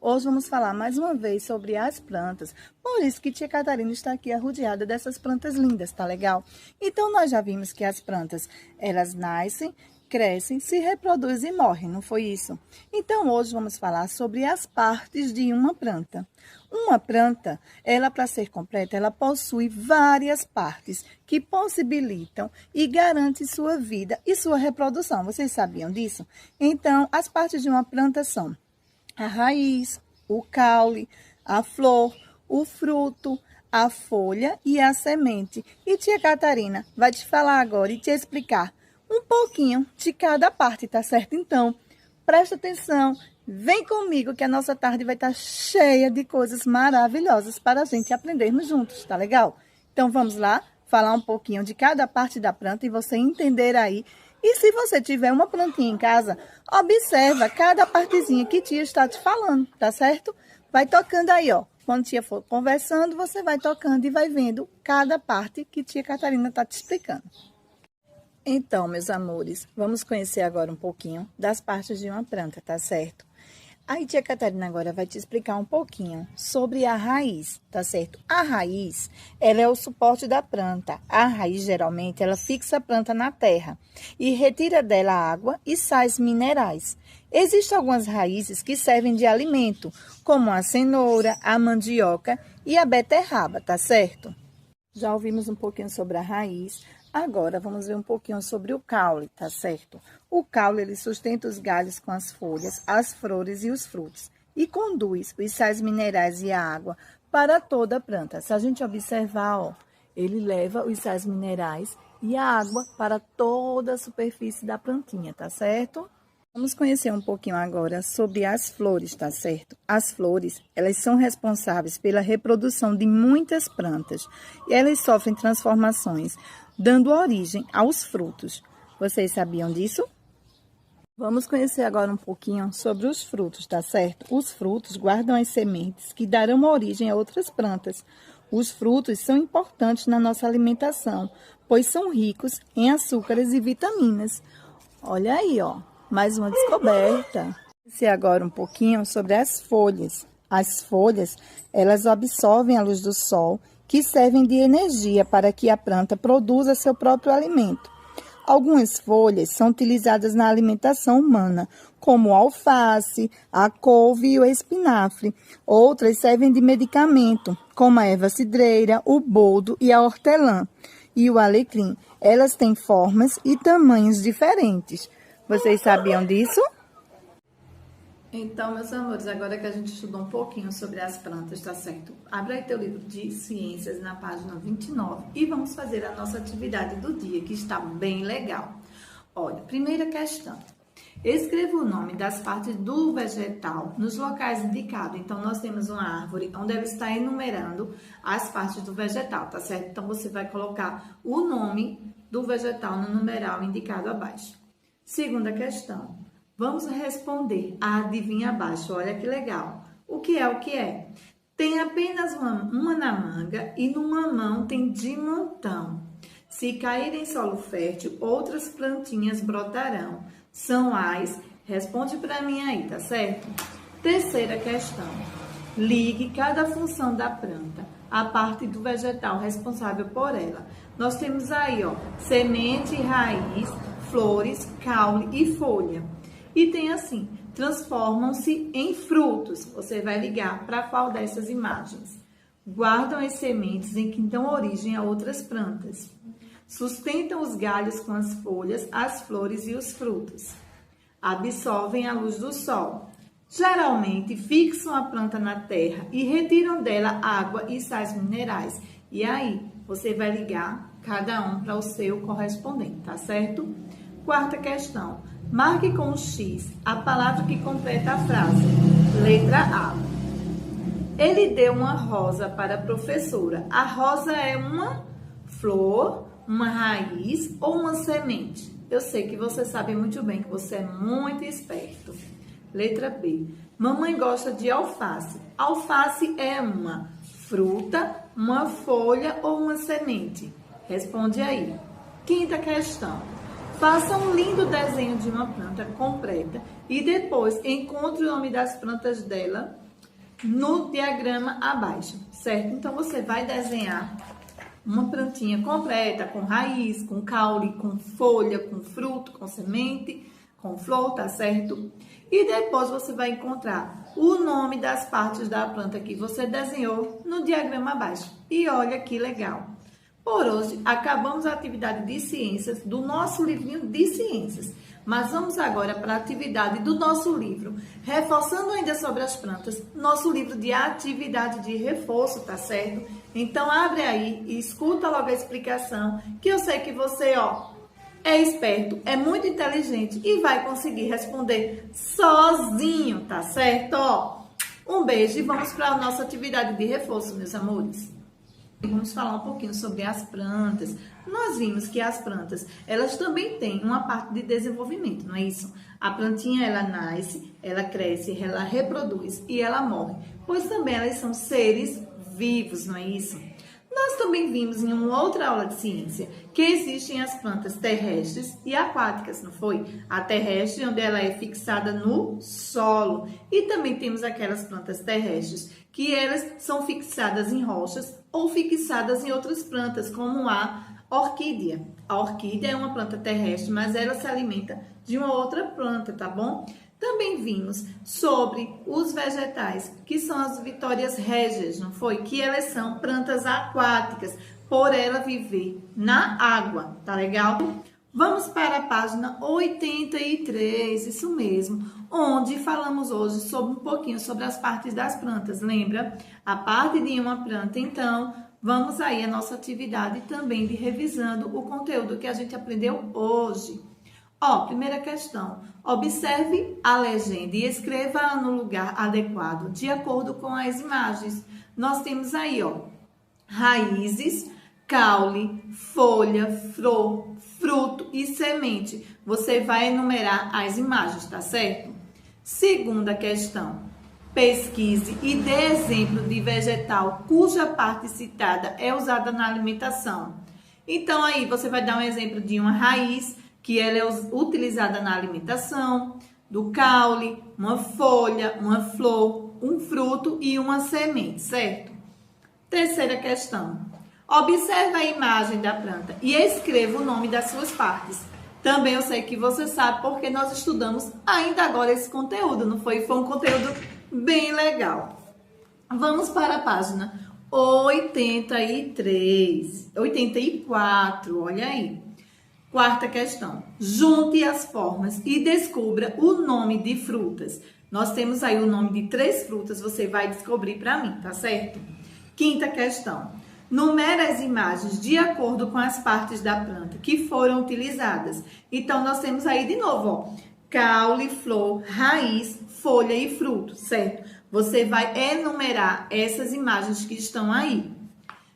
Hoje vamos falar mais uma vez sobre as plantas. Por isso que tia Catarina está aqui arrodeada dessas plantas lindas, tá legal? Então, nós já vimos que as plantas, elas nascem, crescem, se reproduzem e morrem, não foi isso? Então, hoje vamos falar sobre as partes de uma planta. Uma planta, ela para ser completa, ela possui várias partes que possibilitam e garantem sua vida e sua reprodução. Vocês sabiam disso? Então, as partes de uma planta são a raiz, o caule, a flor, o fruto, a folha e a semente. E tia Catarina vai te falar agora e te explicar um pouquinho de cada parte, tá certo? Então, presta atenção, vem comigo que a nossa tarde vai estar cheia de coisas maravilhosas para a gente aprendermos juntos, tá legal? Então, vamos lá falar um pouquinho de cada parte da planta e você entender aí. E se você tiver uma plantinha em casa, observa cada partezinha que tia está te falando, tá certo? Vai tocando aí, ó. Quando tia for conversando, você vai tocando e vai vendo cada parte que tia Catarina está te explicando. Então, meus amores, vamos conhecer agora um pouquinho das partes de uma planta, tá certo? Aí, tia Catarina agora vai te explicar um pouquinho sobre a raiz, tá certo? A raiz, ela é o suporte da planta. A raiz, geralmente, ela fixa a planta na terra e retira dela água e sais minerais. Existem algumas raízes que servem de alimento, como a cenoura, a mandioca e a beterraba, tá certo? Já ouvimos um pouquinho sobre a raiz. Agora, vamos ver um pouquinho sobre o caule, tá certo? O caule, ele sustenta os galhos com as folhas, as flores e os frutos. E conduz os sais minerais e a água para toda a planta. Se a gente observar, ó, ele leva os sais minerais e a água para toda a superfície da plantinha, tá certo? Vamos conhecer um pouquinho agora sobre as flores, tá certo? As flores, elas são responsáveis pela reprodução de muitas plantas e elas sofrem transformações, dando origem aos frutos. Vocês sabiam disso? Vamos conhecer agora um pouquinho sobre os frutos, tá certo? Os frutos guardam as sementes que darão origem a outras plantas. Os frutos são importantes na nossa alimentação, pois são ricos em açúcares e vitaminas. Olha aí, ó. Mais uma descoberta. Vamos agora um pouquinho sobre as folhas. As folhas, elas absorvem a luz do sol, que servem de energia para que a planta produza seu próprio alimento. Algumas folhas são utilizadas na alimentação humana, como o alface, a couve e o espinafre. Outras servem de medicamento, como a erva cidreira, o boldo e a hortelã. E o alecrim. Elas têm formas e tamanhos diferentes. Vocês sabiam disso? Então, meus amores, agora que a gente estudou um pouquinho sobre as plantas, tá certo? Abra aí teu livro de ciências na página 29 e vamos fazer a nossa atividade do dia, que está bem legal. Olha, primeira questão. Escreva o nome das partes do vegetal nos locais indicados. Então, nós temos uma árvore onde ela está enumerando as partes do vegetal, tá certo? Então, você vai colocar o nome do vegetal no numeral indicado abaixo. Segunda questão. Vamos responder a adivinha abaixo. Olha que legal. O que é o que é? Tem apenas uma na manga e numa mão tem de montão. Se cair em solo fértil, outras plantinhas brotarão. São as... Responde para mim aí, tá certo? Terceira questão. Ligue cada função da planta à parte do vegetal responsável por ela. Nós temos aí, ó, semente, raiz, flores, caule e folha. E tem assim, transformam-se em frutos. Você vai ligar para qual dessas imagens? Guardam as sementes em que dão origem a outras plantas. Sustentam os galhos com as folhas, as flores e os frutos. Absorvem a luz do sol. Geralmente fixam a planta na terra e retiram dela água e sais minerais. E aí, você vai ligar cada um para o seu correspondente, tá certo? Quarta questão. Marque com o X a palavra que completa a frase. Letra A. Ele deu uma rosa para a professora. A rosa é uma flor, uma raiz ou uma semente? Eu sei que você sabe muito bem, que você é muito esperto. Letra B. Mamãe gosta de alface. Alface é uma fruta, uma folha ou uma semente? Responde aí. Quinta questão. Faça um lindo desenho de uma planta completa e depois encontre o nome das plantas dela no diagrama abaixo, certo? Então, você vai desenhar uma plantinha completa, com raiz, com caule, com folha, com fruto, com semente, com flor, tá certo? E depois você vai encontrar o nome das partes da planta que você desenhou no diagrama abaixo. E olha que legal! Por hoje, acabamos a atividade de ciências do nosso livrinho de ciências. Mas vamos agora para a atividade do nosso livro, reforçando ainda sobre as plantas, nosso livro de atividade de reforço, tá certo? Então, abre aí e escuta logo a explicação, que eu sei que você, é esperto, é muito inteligente e vai conseguir responder sozinho, tá certo? Um beijo e vamos para a nossa atividade de reforço, meus amores. Vamos falar um pouquinho sobre as plantas. Nós vimos que as plantas, elas também têm uma parte de desenvolvimento, não é isso? A plantinha, ela nasce, ela cresce, ela reproduz e ela morre. Pois também elas são seres vivos, não é isso? Nós também vimos em uma outra aula de ciência que existem as plantas terrestres e aquáticas, não foi? A terrestre, onde ela é fixada no solo. E também temos aquelas plantas terrestres que elas são fixadas em rochas ou fixadas em outras plantas, como a orquídea. A orquídea é uma planta terrestre, mas ela se alimenta de uma outra planta, tá bom? Também vimos sobre os vegetais, que são as vitórias régias, não foi? Que elas são plantas aquáticas, por ela viver na água, tá legal? Vamos para a página 83, isso mesmo, onde falamos hoje sobre um pouquinho sobre as partes das plantas, lembra? A parte de uma planta, então, vamos aí a nossa atividade também de revisando o conteúdo que a gente aprendeu hoje. Primeira questão, observe a legenda e escreva no lugar adequado, de acordo com as imagens. Nós temos aí, raízes, caule, folha, flor, fruto e semente. Você vai enumerar as imagens, tá certo? Segunda questão, pesquise e dê exemplo de vegetal cuja parte citada é usada na alimentação. Então, aí você vai dar um exemplo de uma raiz, que ela é utilizada na alimentação, do caule, uma folha, uma flor, um fruto e uma semente, certo? Terceira questão. Observe a imagem da planta e escreva o nome das suas partes. Também eu sei que você sabe porque nós estudamos ainda agora esse conteúdo, não foi? Foi um conteúdo bem legal. Vamos para a página 84, olha aí. Quarta questão, junte as formas e descubra o nome de frutas. Nós temos aí o nome de 3 frutas, você vai descobrir para mim, tá certo? Quinta questão, numere as imagens de acordo com as partes da planta que foram utilizadas. Então, nós temos aí de novo, caule, flor, raiz, folha e fruto, certo? Você vai enumerar essas imagens que estão aí.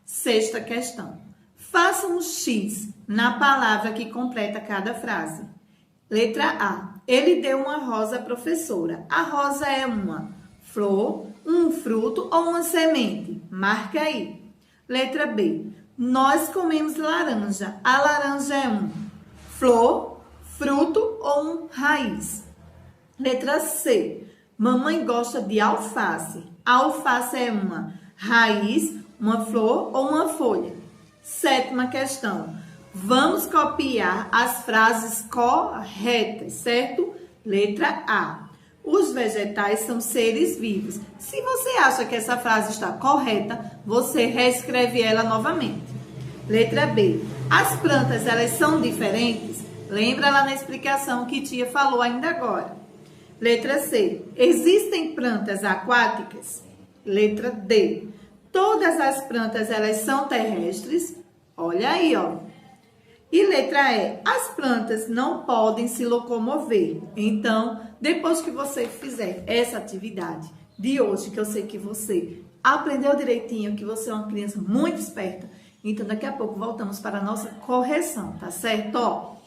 Sexta questão, faça um X na palavra que completa cada frase. Letra A. Ele deu uma rosa à professora. A rosa é uma flor, um fruto ou uma semente? Marca aí. Letra B. Nós comemos laranja. A laranja é um flor, fruto ou um raiz? Letra C. Mamãe gosta de alface. A alface é uma raiz, uma flor ou uma folha? Sétima questão. Vamos copiar as frases corretas, certo? Letra A. Os vegetais são seres vivos. Se você acha que essa frase está correta, você reescreve ela novamente. Letra B. As plantas, elas são diferentes? Lembra lá na explicação que tia falou ainda agora. Letra C. Existem plantas aquáticas? Letra D. Todas as plantas, elas são terrestres? Olha aí, E letra E, as plantas não podem se locomover. Então, depois que você fizer essa atividade de hoje, que eu sei que você aprendeu direitinho, que você é uma criança muito esperta, então daqui a pouco voltamos para a nossa correção, tá certo?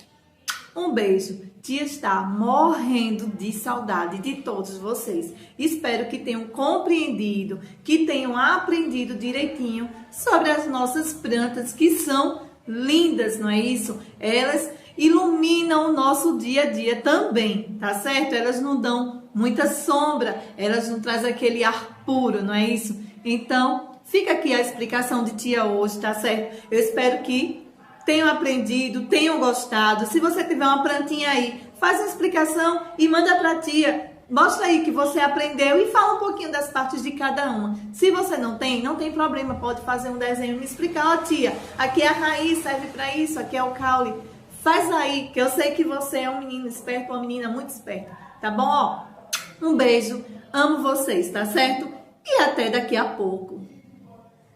Um beijo. Tia está morrendo de saudade de todos vocês. Espero que tenham compreendido, que tenham aprendido direitinho sobre as nossas plantas, que são lindas, não é isso? Elas iluminam o nosso dia a dia também, tá certo? Elas não dão muita sombra, elas não trazem aquele ar puro, não é isso? Então, fica aqui a explicação de tia hoje, tá certo? Eu espero que tenham aprendido, tenham gostado. Se você tiver uma plantinha aí, faz uma explicação e manda pra tia. Mostra aí que você aprendeu e fala um pouquinho das partes de cada uma. Se você não tem problema, pode fazer um desenho e me explicar. Ó, tia, aqui é a raiz, serve para isso, aqui é o caule. Faz aí, que eu sei que você é um menino esperto, uma menina muito esperta, tá bom? Ó, um beijo, amo vocês, tá certo? E até daqui a pouco.